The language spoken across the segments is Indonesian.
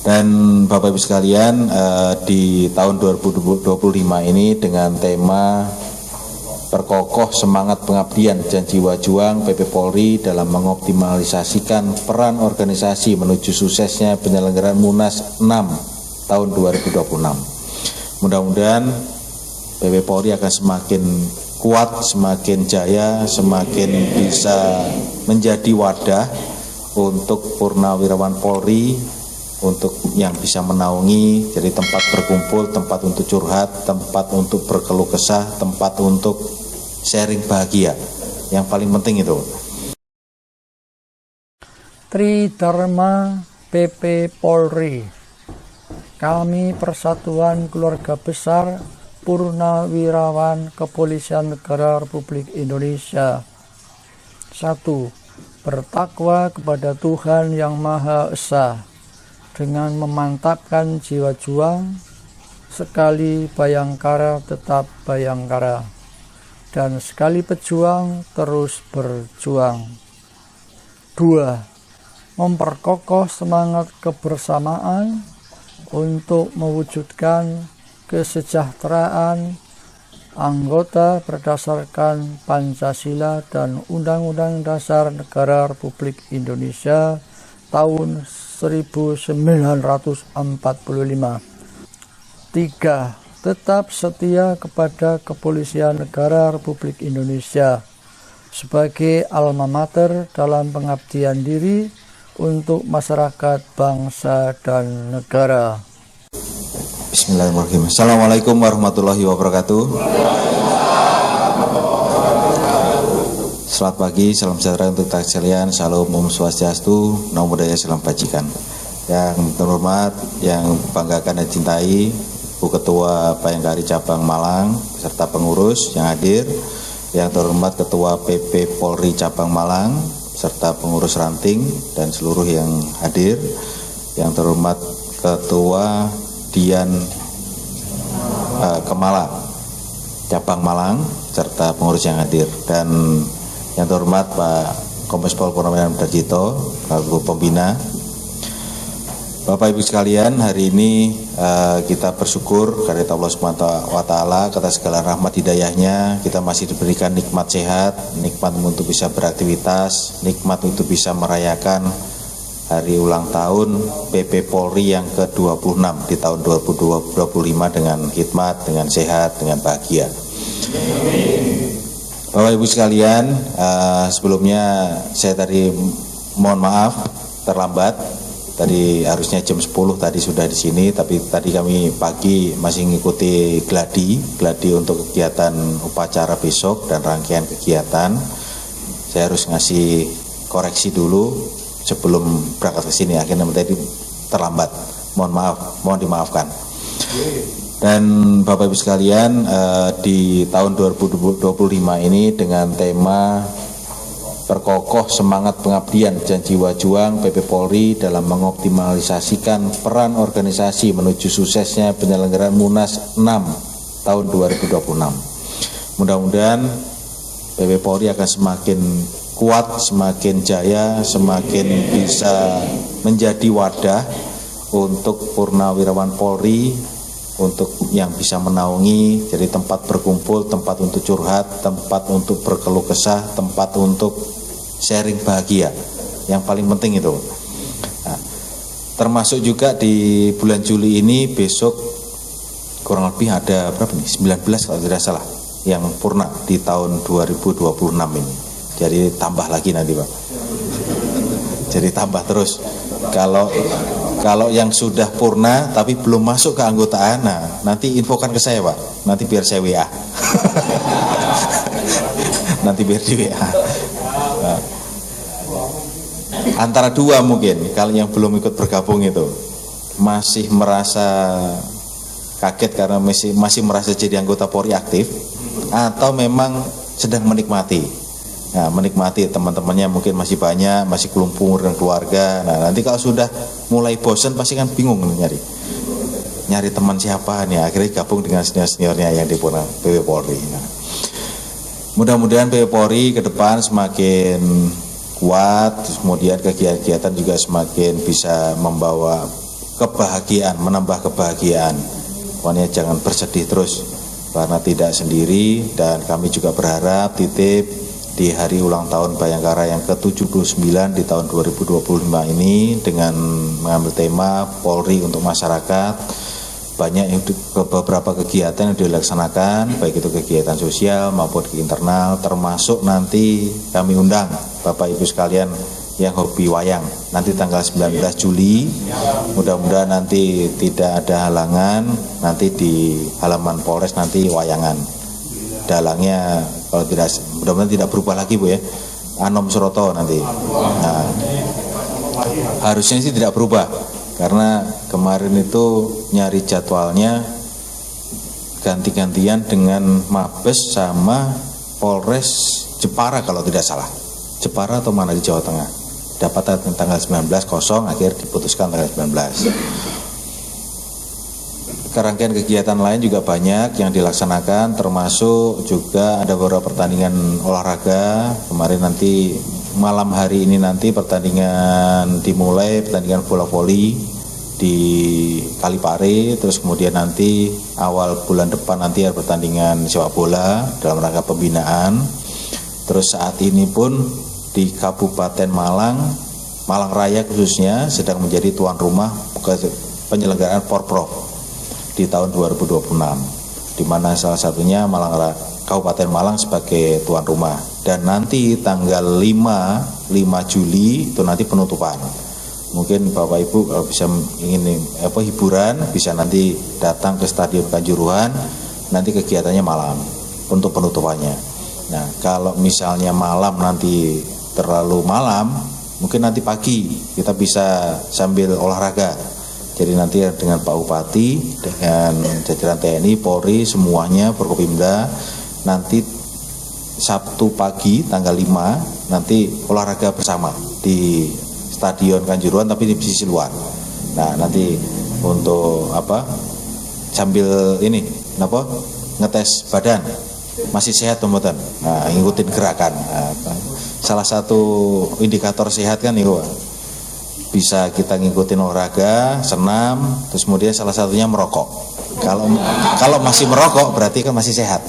Dan Bapak Ibu sekalian, di tahun 2025 ini dengan tema perkokoh semangat pengabdian dan jiwa juang PP Polri dalam mengoptimalisasikan peran organisasi menuju suksesnya penyelenggaraan Munas 6 tahun 2026. Mudah-mudahan PP Polri akan semakin kuat, semakin jaya, semakin bisa menjadi wadah untuk purnawirawan Polri, untuk yang bisa menaungi, jadi tempat berkumpul, tempat untuk curhat, tempat untuk berkeluh kesah, tempat untuk sharing bahagia. Yang paling penting itu. Tridharma PP Polri. Kami Persatuan Keluarga Besar Purnawirawan Kepolisian Negara Republik Indonesia. 1. Bertakwa kepada Tuhan Yang Maha Esa dengan memantapkan jiwa juang, sekali bayangkara tetap bayangkara, dan sekali pejuang terus berjuang. 2. Memperkokoh semangat kebersamaan untuk mewujudkan kesejahteraan anggota berdasarkan Pancasila dan Undang-Undang Dasar Negara Republik Indonesia tahun 1945. 3. Tetap setia kepada Kepolisian Negara Republik Indonesia sebagai alma mater dalam pengabdian diri untuk masyarakat, bangsa, dan negara. Bismillahirrahmanirrahim. Assalamualaikum warahmatullahi wabarakatuh. Selamat pagi, salam sejahtera untuk kita sekalian. Salam Om Swastiastu, Namo Buddhaya, salam bajikan. Yang terhormat, yang banggakan dan cintai Bu Ketua Bayangkari Cabang Malang serta pengurus yang hadir, yang terhormat Ketua PP Polri Cabang Malang serta pengurus ranting dan seluruh yang hadir, yang terhormat Ketua Dian Kemala Cabang Malang serta pengurus yang hadir, dan yang terhormat Pak Kombes Pol Purnawirawan Darjito, Guru Pembina. Bapak Ibu sekalian, hari ini kita bersyukur karena Allah SWT atas segala rahmat hidayahnya, kita masih diberikan nikmat sehat, nikmat untuk bisa beraktivitas, nikmat untuk bisa merayakan hari ulang tahun PP Polri yang ke-26 di tahun 2025 dengan hikmat, dengan sehat, dengan bahagia. Bapak Ibu sekalian, sebelumnya saya tadi mohon maaf terlambat. Tadi harusnya jam 10 tadi sudah di sini, tapi tadi kami pagi masih mengikuti gladi untuk kegiatan upacara besok dan rangkaian kegiatan. Saya harus ngasih koreksi dulu sebelum berangkat ke sini, akhirnya tadi terlambat. Mohon maaf, mohon dimaafkan. Dan Bapak Ibu sekalian, di tahun 2025 ini dengan tema perkokoh semangat pengabdian dan jiwa juang PP Polri dalam mengoptimalisasikan peran organisasi menuju suksesnya penyelenggaraan Munas 6 tahun 2026. Mudah-mudahan PP Polri akan semakin kuat, semakin jaya, semakin bisa menjadi wadah untuk purnawirawan Polri, untuk yang bisa menaungi, jadi tempat berkumpul, tempat untuk curhat, tempat untuk berkeluh kesah, tempat untuk sharing bahagia. Yang paling penting itu. Nah, termasuk juga di bulan Juli ini, besok kurang lebih ada berapa nih? 19 kalau tidak salah yang purna di tahun 2026 ini. Jadi tambah lagi nanti Pak. Jadi tambah terus. Kalau yang sudah purna tapi belum masuk ke anggotaan, nah, nanti infokan ke saya Pak. Nanti biar saya WA. Nanti biar di WA. Nah, antara dua mungkin, kalau yang belum ikut bergabung itu masih merasa kaget karena masih merasa jadi anggota Polri aktif, atau memang sedang menikmati. Nah, menikmati teman-temannya mungkin masih banyak, masih kelumpur dan keluarga. Nah, nanti kalau sudah mulai bosan pasti kan bingung nyari teman siapa nih, akhirnya gabung dengan senior-seniornya yang di PP Polri. Nah, mudah-mudahan PP Polri ke depan semakin kuat, kemudian kegiatan juga semakin bisa membawa kebahagiaan, menambah kebahagiaan. Pokoknya jangan bersedih terus karena tidak sendiri, dan kami juga berharap titip di hari ulang tahun Bayangkara yang ke-79 di tahun 2025 ini dengan mengambil tema Polri untuk Masyarakat. Banyak beberapa kegiatan yang dilaksanakan, baik itu kegiatan sosial maupun ke internal, termasuk nanti kami undang Bapak Ibu sekalian yang hobi wayang. Nanti tanggal 19 Juli, mudah-mudahan nanti tidak ada halangan, nanti di halaman Polres nanti wayangan. Dalangnya kalau tidak, mudah-mudahan tidak berubah lagi Bu ya, Anom Suroto nanti. Nah, harusnya sih tidak berubah. Karena kemarin itu nyari jadwalnya ganti-gantian dengan Mabes sama Polres Jepara kalau tidak salah. Jepara atau mana di Jawa Tengah. Dapat tanggal 19 kosong, akhir diputuskan tanggal 19. Rangkaian kegiatan lain juga banyak yang dilaksanakan, termasuk juga ada beberapa pertandingan olahraga. Kemarin nanti malam hari ini nanti pertandingan dimulai, pertandingan bola voli di Kalipare, terus kemudian nanti awal bulan depan nanti ada pertandingan sepak bola dalam rangka pembinaan. Terus saat ini pun di Kabupaten Malang Raya khususnya sedang menjadi tuan rumah penyelenggaraan Porprov di tahun 2026, di mana salah satunya Kabupaten Malang sebagai tuan rumah. Dan nanti tanggal 5 Juli itu nanti penutupan. Mungkin Bapak Ibu kalau bisa ingin hiburan bisa nanti datang ke Stadion Kanjuruhan, nanti kegiatannya malam untuk penutupannya. Nah, kalau misalnya malam nanti terlalu malam, mungkin nanti pagi kita bisa sambil olahraga. Jadi nanti dengan Pak Bupati, dengan jajaran TNI, Polri, semuanya, Forkopimda, nanti Sabtu pagi tanggal 5 nanti olahraga bersama di Stadion Kanjuruhan tapi di sisi luar. Nah, nanti untuk sambil ngetes badan masih sehat teman-teman. Nah, ngikutin gerakan. Nah, salah satu indikator sehat kan itu bisa kita ngikutin olahraga, senam, terus kemudian salah satunya merokok. Kalau masih merokok berarti kan masih sehat.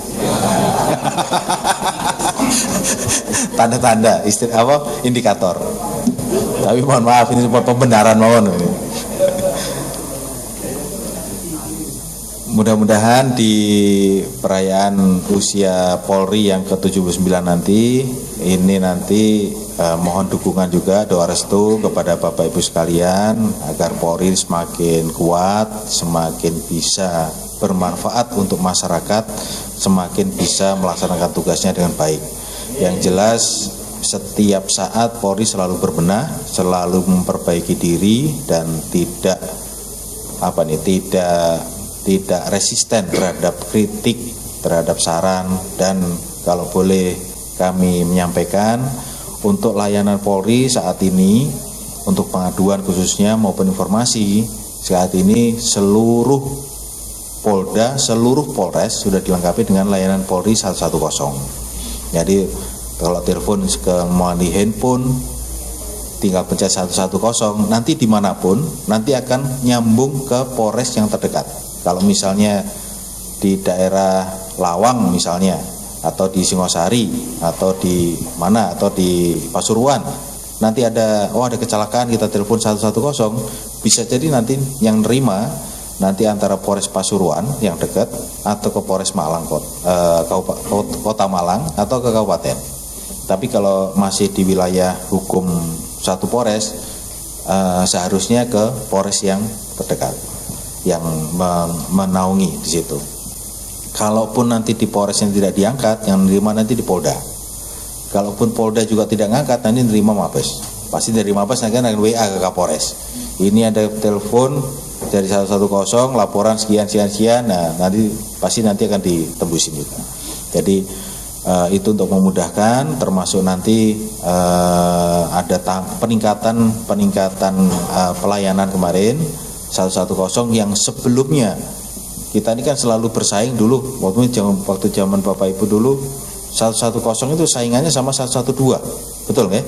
Tanda-tanda indikator. Tapi mohon maaf ini cuma pembenaran mohon. Mudah-mudahan di perayaan usia Polri yang ke-79 nanti mohon dukungan juga, doa restu kepada Bapak Ibu sekalian agar Polri semakin kuat, semakin bisa bermanfaat untuk masyarakat, semakin bisa melaksanakan tugasnya dengan baik. Yang jelas setiap saat Polri selalu berbenah, selalu memperbaiki diri dan tidak resisten terhadap kritik, terhadap saran, dan kalau boleh kami menyampaikan untuk layanan Polri saat ini, untuk pengaduan khususnya maupun informasi, saat ini seluruh Polda, seluruh Polres sudah dilengkapi dengan layanan Polri 110. Jadi kalau telepon melalui handphone tinggal pencet 110, nanti dimanapun nanti akan nyambung ke Polres yang terdekat. Kalau misalnya di daerah Lawang misalnya, atau di Singosari, atau di mana, atau di Pasuruan, nanti ada kecelakaan, kita telepon 110, bisa jadi nanti yang nerima nanti antara Polres Pasuruan yang dekat atau ke Polres Malang, Kota Malang, atau ke kabupaten. Tapi kalau masih di wilayah hukum satu Polres, seharusnya ke Polres yang terdekat yang menaungi di situ. Kalaupun nanti di Polres yang tidak diangkat, yang menerima nanti di Polda. Kalaupun Polda juga tidak ngangkat, nanti nerima Mabes. Pasti dari Mabes nanti akan WA ke Kapolres. Ini ada telepon dari 110, laporan sekian. Nah, nanti akan ditembusin juga. Jadi itu untuk memudahkan, termasuk nanti ada peningkatan pelayanan kemarin 110 yang sebelumnya kita ini kan selalu bersaing dulu waktu zaman Bapak Ibu dulu 110 itu saingannya sama 112. Betul nggak?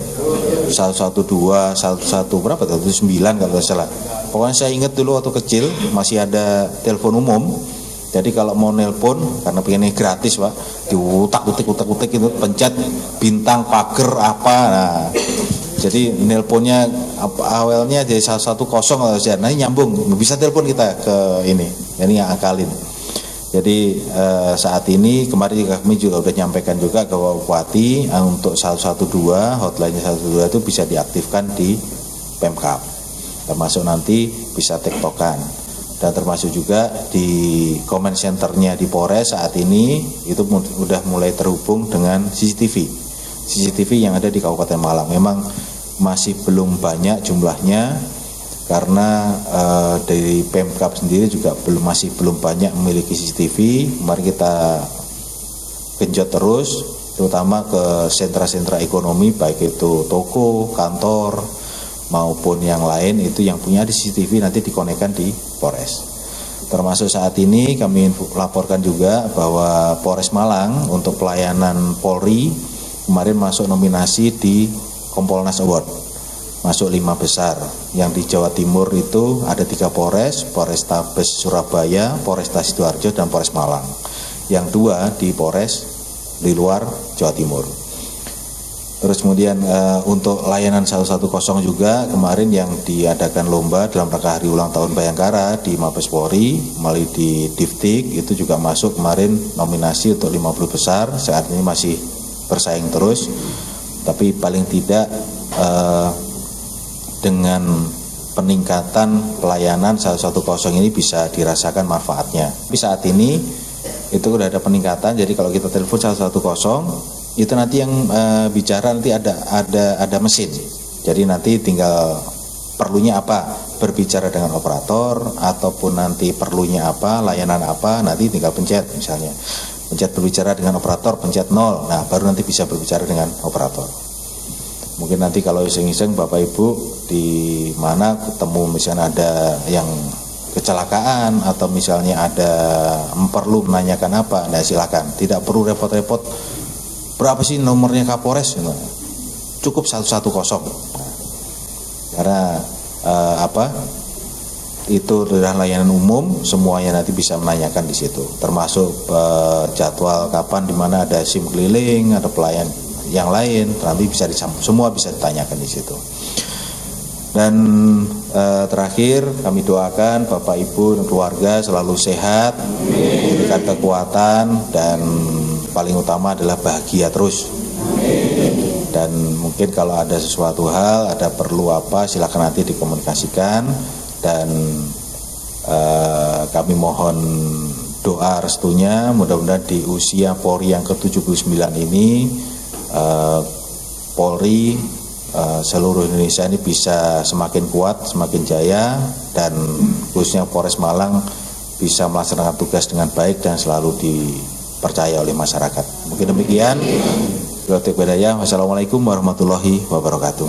112, 11 berapa? 19 kalau tidak salah. Pokoknya saya ingat dulu waktu kecil masih ada telepon umum. Jadi kalau mau nelpon karena pengennya gratis Pak, diutak-utik itu pencet bintang pagar apa. Nah, jadi nelponnya awalnya dari 110 kalau saya, nah nyambung bisa telepon kita ke ini yang akalin. Jadi saat ini kemarin kami juga sudah nyampaikan juga ke Bupati untuk 112 hotline 112 itu bisa diaktifkan di Pemkab, termasuk nanti bisa tektokan. Dan termasuk juga di comment centernya di Polres saat ini itu sudah mulai terhubung dengan CCTV yang ada di Kabupaten Malang. Memang masih belum banyak jumlahnya karena dari Pemkab sendiri juga masih belum banyak memiliki CCTV. Mari kita genjot terus, terutama ke sentra-sentra ekonomi baik itu toko, kantor maupun yang lain itu yang punya di CCTV nanti dikonekkan di Polres. Termasuk saat ini kami laporkan juga bahwa Polres Malang untuk pelayanan Polri kemarin masuk nominasi di Kompolnas Award, masuk 5 besar. Yang di Jawa Timur itu ada 3 Polres, Polrestabes Surabaya, Polresta Sidoarjo dan Polres Malang. Yang 2 di Polres di luar Jawa Timur. Terus kemudian untuk layanan 110 juga kemarin yang diadakan lomba dalam rangka hari ulang tahun Bayangkara di Mabes Polri melalui di Diftik itu juga masuk kemarin nominasi untuk 50 besar. Saat ini masih bersaing terus, tapi paling tidak dengan peningkatan pelayanan 110 ini bisa dirasakan manfaatnya. Tapi saat ini itu sudah ada peningkatan, jadi kalau kita telepon 110 itu nanti yang bicara nanti ada mesin. Jadi nanti tinggal perlunya apa, berbicara dengan operator ataupun nanti perlunya apa, layanan apa, nanti tinggal pencet misalnya. Pencet berbicara dengan operator, pencet 0. Nah, baru nanti bisa berbicara dengan operator. Mungkin nanti kalau iseng-iseng Bapak Ibu di mana ketemu misalnya ada yang kecelakaan atau misalnya ada perlu menanyakan apa, nah silakan. Tidak perlu repot-repot. Berapa sih nomornya Kapolres? Cukup 110. Karena itu adalah layanan umum, semuanya nanti bisa menanyakan di situ. Termasuk jadwal kapan di mana ada SIM keliling, ada pelayan yang lain, nanti bisa semua bisa ditanyakan di situ. Dan terakhir kami doakan Bapak Ibu dan keluarga selalu sehat, diberikan kekuatan dan paling utama adalah bahagia terus. Dan mungkin kalau ada sesuatu hal, ada perlu apa, silakan nanti dikomunikasikan. Dan kami mohon doa restunya, mudah-mudahan di usia Polri yang ke-79 ini Polri seluruh Indonesia ini bisa semakin kuat, semakin jaya, dan khususnya Polres Malang bisa melaksanakan tugas dengan baik dan selalu dipercaya oleh masyarakat. Mungkin demikian. Wassalamualaikum warahmatullahi wabarakatuh.